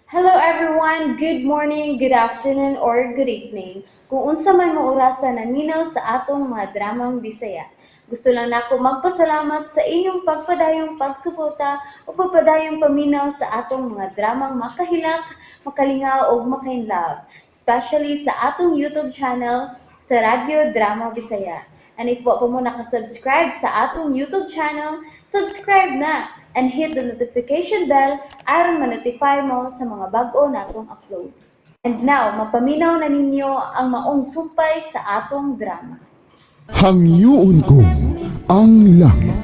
Hello everyone, good morning, good afternoon, or good evening. Kung unsa man mo orasan naminaw sa atong mga dramang Bisaya. Gusto lang nako magpasalamat sa inyong pagpadayong pagsuporta o pagpadayong paminaw sa atong mga dramang makahilak, makalingaw o makainlove, especially sa atong YouTube channel sa Radyo Drama Bisaya. And if wa pa mo nakasubscribe sa atong YouTube channel, subscribe na and hit the notification bell aron ma-notify mo sa mga bag-o natong uploads. And now, mapaminaw na ninyo ang maong sumpay sa atong drama. Hangyoon ko ang langit.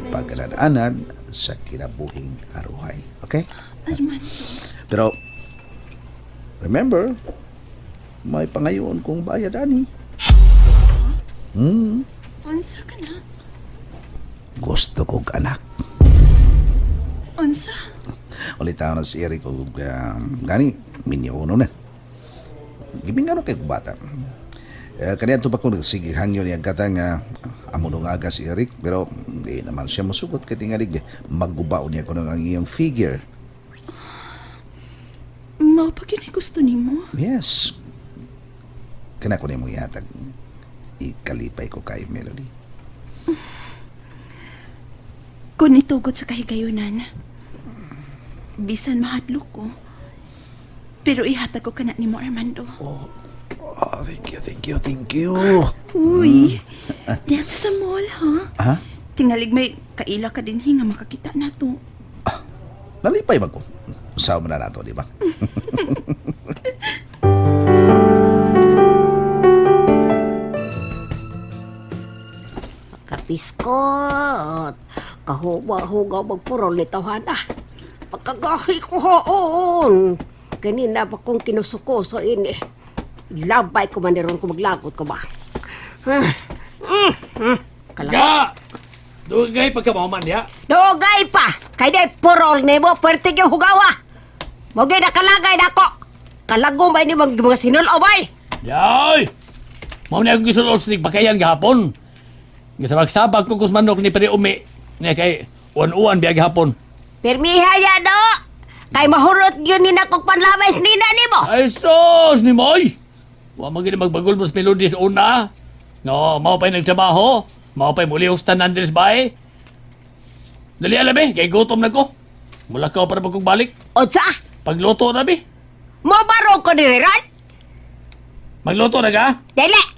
Pagkalananad sa kinabuhing haruhay. Okay? Armando, Pero, remember, may pangayoon kong bayad, ani. unsa ka na? Gusto kong anak. Unsa? Ulit na si Eric kung gani, minyuno na. Gibing ano kay bata. Kanya ito pa kung nagsigihan yun yung kata nga amo nung aga si Eric, pero hindi naman siya masugot kaya tingalig maggubaw niya ko ng ang iyong figure. Mao pa gyud gusto nimo? Yes. Kana ko niya mo yatag. Ikalipay ko kay Melody. Kung nitugod sa kahigayunan, bisan mahadlok ko, pero ihatag ko kana nimo, Armando. Oh, thank you. Uy, diyan ka sa mall, ha? Ha? Tingalig may kaila ka din nga makakita na to. Nalipay ba ko? Sama na nato, di ba? Kapiskot, kahuwa-hugaw magpurol ni tawhana. Pagkagahi ko hoon. Kanina pa kong kinusukoso ini. Labay ko maniron ko maglagot ko ba? Kalay. Ga! Dugay pagkamaman ya. Dugay pa! Kay day purol ni mo, pwerte yung hugawa. Mogay na kalagay na ko. Kalagong ba ni mga sinulo bay? Yay! Mao ni akong gisulod sa bakayan gahapon. Gisabag-sabag ko kus manok ni Peri Umi. Niya kay uwan-uwan biya gahapon. Permiha ya do. Kay mahurot yun ni nakong panlamay nina ni mo. Ay sos ni Moy! Wa magini magbagol mo sa melody sa una. No, mao pa'y nagtrabaho. Mao pa'y muli hustan Andres Bay. Dali alabi, kay gutom na ko. Mula ka para magkong O sa? Pagluto na bi. Mo baro ko ni Ran? Magluto na ka? Dili!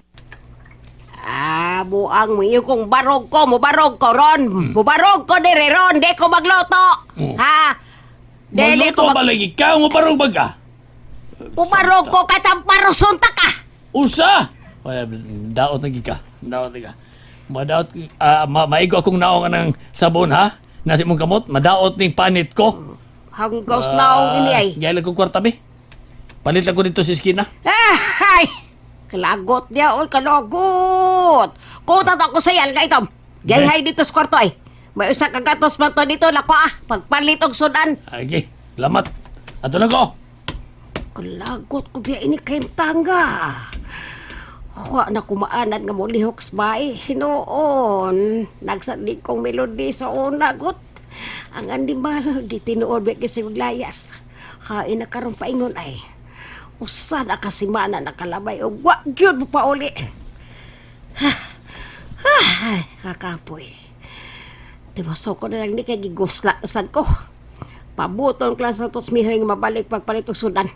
Buang mo yung kung barog ko, mubarog ko ron. Mubarog ko dire ron, di ko magloto. Ha? Dili Magluto ko ba lagi ka? Mubarog ba ka? Mubarog ko katamparo sunta ka. Usa! Wala, daot na ka. Daot na ka. Madaot, maigo akong naong ng sabon, ha? Nasi mong kamot, madaot ning panit ko. Hanggaws na akong ini ay. Gaya lang kong kwarta, be. Palit lang ko dito sa skina. Ay! Kalagot niya, oy, kalagot. Kutat ako sa yan, kaitom. Gayhay dito sa kwarto ay. May usa kang gatos man to dito, lako pagpalit og sudan. Okay, lamat. Ato na ko. Kalagot ko biya ini kayong tangga. Wa na kumaanan nga mo lihok sa bae. Hinoon. Nagsalig kong melody sa una, gut. Ang animal, di tinuod biya kasi layas. Hain na karong paingon ay. Usa na kasimana nakalabay o wa gyud mo pa uli. Ay, kakapoy. Tibaso ko na lang ni kay gigusla sad ko. Pabuton klas sa tos mihoy nga mabalik pagpalit og sudan.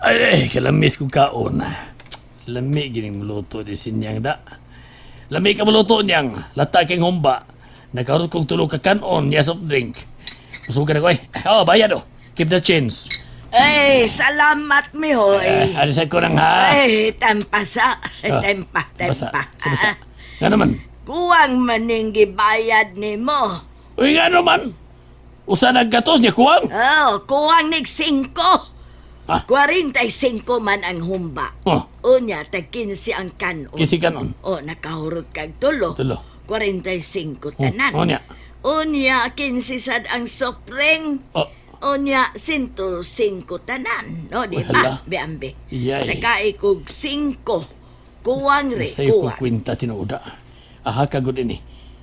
Ay, kalamis ko kaon. Lami gining muluto di sinyang da. Lami ka muluto niyang. Lata keng humba. Nagkarot kong tulog ka kanon niya soft drink. Pusugan ako eh. Oh, bayad oh. Keep the change. Ay, salamat mi hoy. Alisan ko nang ha. Ay, tempasa. Tempa. Basa. Sabasa. Nga naman. Kuwang maning gibayad nimo. Uy, nga naman. Usa naggatos niya kuwang. Oh, kuwang nig 5. Ha? 45 man ang humba. Oh, Unya, tag 15 ang kanon. kisi kanon. O, nakahurot kag tulo. Tulo. 45 tanan. Unya. Unya, 15 sad ang sopreng. Oh, Unya, 105 tanan. No, di Wala. ba? Biambe. Iyay. Nakaikog 5. Kuwang re, Sa'yo ko kuwang. kwenta tinuda. Aha kagod ini.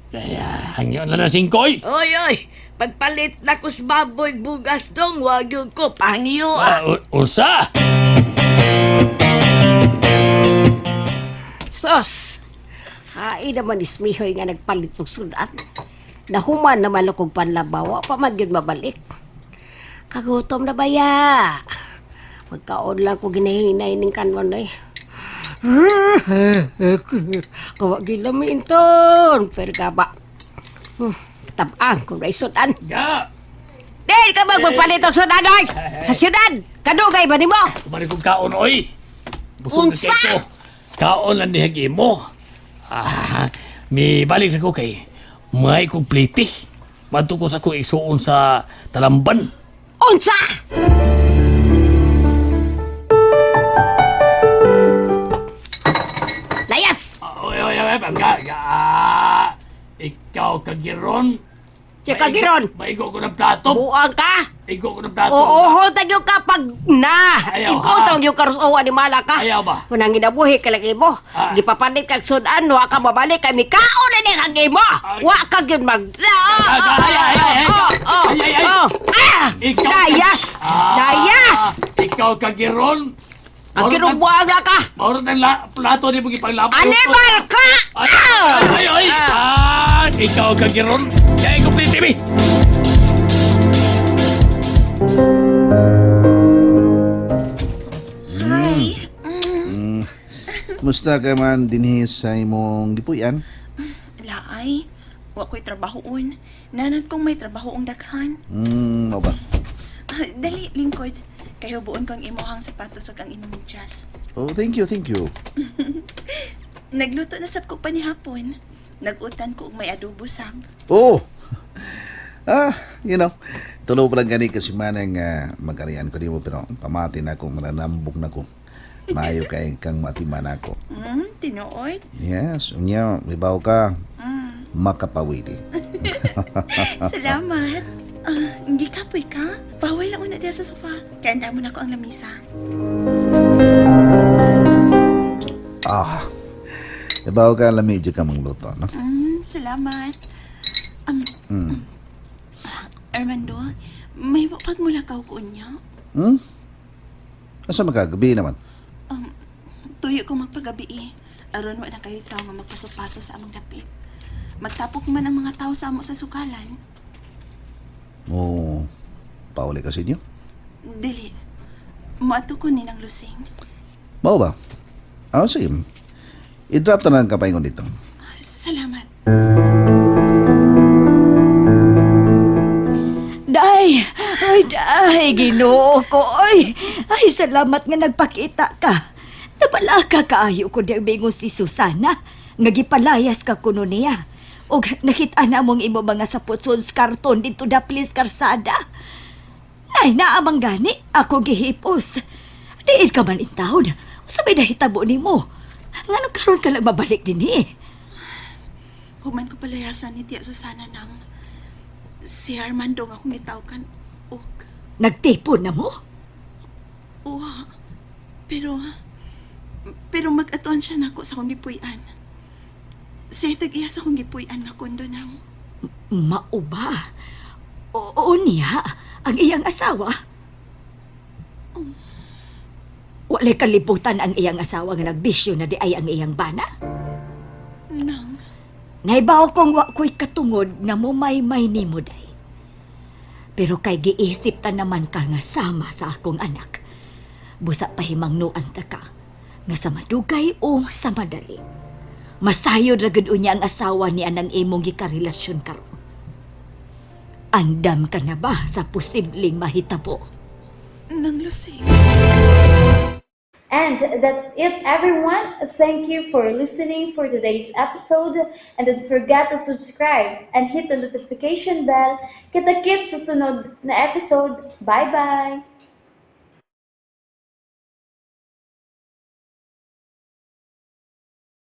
Kaya hangyo na na singkoy. Oy, oy, pagpalit na ko sa baboy bugas dong, wag yun ko pangyo ah. Unsa? Sos! Hain naman ismihoy nga nagpalit og sudan. Nahuman naman akong panlabaw, pa man yun mabalik. Kagutom na ba ya? Magkaon lang ko ginahinay ning kanon eh. Kawag gilamin ton. Pero ka ba? Tabang kung na sudan. Ga! Dahil ka magpalit og sudan oy! Sa syudad! Kadugay ba ni mo? Kumari kong kaon, oy. Busog na Unsa? kayo. Kaon lang dihagi mo. May balik na ko kay may kong pliti. Madto ko sa ko isuon sa talamban. Unsa? Layas! Oy, bangga. Ikaw kagiron. Si Kagiron! Maigo ko ng plato. Buang ka! Igo ko ng plato. Oo, tagyo ka pag na! Ayaw, Ikutong yung karusowa ni Mala ka. Ayaw ba? Munang ginabuhi ka lagi mo. Ah. Gipapanit kag sudan, wa ka mabalik kay mikaon na ni kagi mo. Wa ka gyud mag... Ay. Ikaw- Dayas! Dayas! Ikaw kagiron. Ang kinubuang na ka! Maurot ng plato ni mo ipaglaban. Animal ka! Ay! Ikaw kagiron. Kaya ikaw pliti mi. Hi. Musta ka man dinhi sa imong gipuy-an? Laay, wa ko'y trabahoon. Nanan kong may trabahoong daghan. Mao ba? Dali, lingkod. Kayo buon kong imuhang sapatos ug ang imong medyas. Oh, thank you. Nagluto na sab ko pa ni hapon. Nagutan ko og may adobo sab. Oh! Tulo pa lang gani kasi manang magarian ko di mo pero pamati na ako, mananambok na ko. Maayo kay kang matiman ako. Tinuod? Yes, unya, ibaw ka. Makapawidi. Salamat. Hindi kapoy ka? Bawal lang una diya sa sofa. Kaya anda mo na ko ang lamisa. Ibaw ka, lamedyo ka mong luto, no? Salamat. Armando, may pagmulakaw ko niya. Asa magagabi naman? Tuyo ko magpagabi eh. Aron wa na kayo tao nga magpaso-paso sa among dapit. Magtapok man ang mga tao sa amo sa sukalan. Oh, pauli kasi niyo? Dili. Maato ko ni ng lusing. Mao ba? Sige. I-drop na lang kapaingon dito. Salamat. Day! Day! Ginoo ko! Ay, salamat nga nagpakita ka. Nabala ka kaayo ko di bingon si Susana. Nga gipalayas ka kuno niya. O nakita na mong imo mga saputsons karton dito daplis karsada. Nay, naamang gani. Ako gihipos. Diin ka man in taon. Sabay na hitabo ni mo. Nga nagkaroon ka lang mabalik din eh. Human ko palayasan ni Tia Susana ng si Armando nga akong gitawkan. Og, Nagtipon na mo? pero mag-atuan siya nako sa akong gipuy-an. Siya tag-iya sa akong gipuy-an nga kondo ng... Mao ba? Oo niya, ang iyang asawa. Walay kalibutan ang iyang asawa nga nagbisyo na di ay ang iyang bana. Nang... Naibaw kong wa ko'y katungod nga mumay-may ni mo day. Pero kay giisip ta naman ka nga sama sa akong anak. Busa pahimangnuan ta ka nga sa madugay o sa madali. Masayod ra gud unya ang asawa ni anang imong gikarelasyon karon. Andam ka na ba sa posibleng mahitabo? Nang lusing. And that's it, everyone. Thank you for listening for today's episode. And don't forget to subscribe and hit the notification bell. Kita-kits sa sunod na episode. Bye-bye!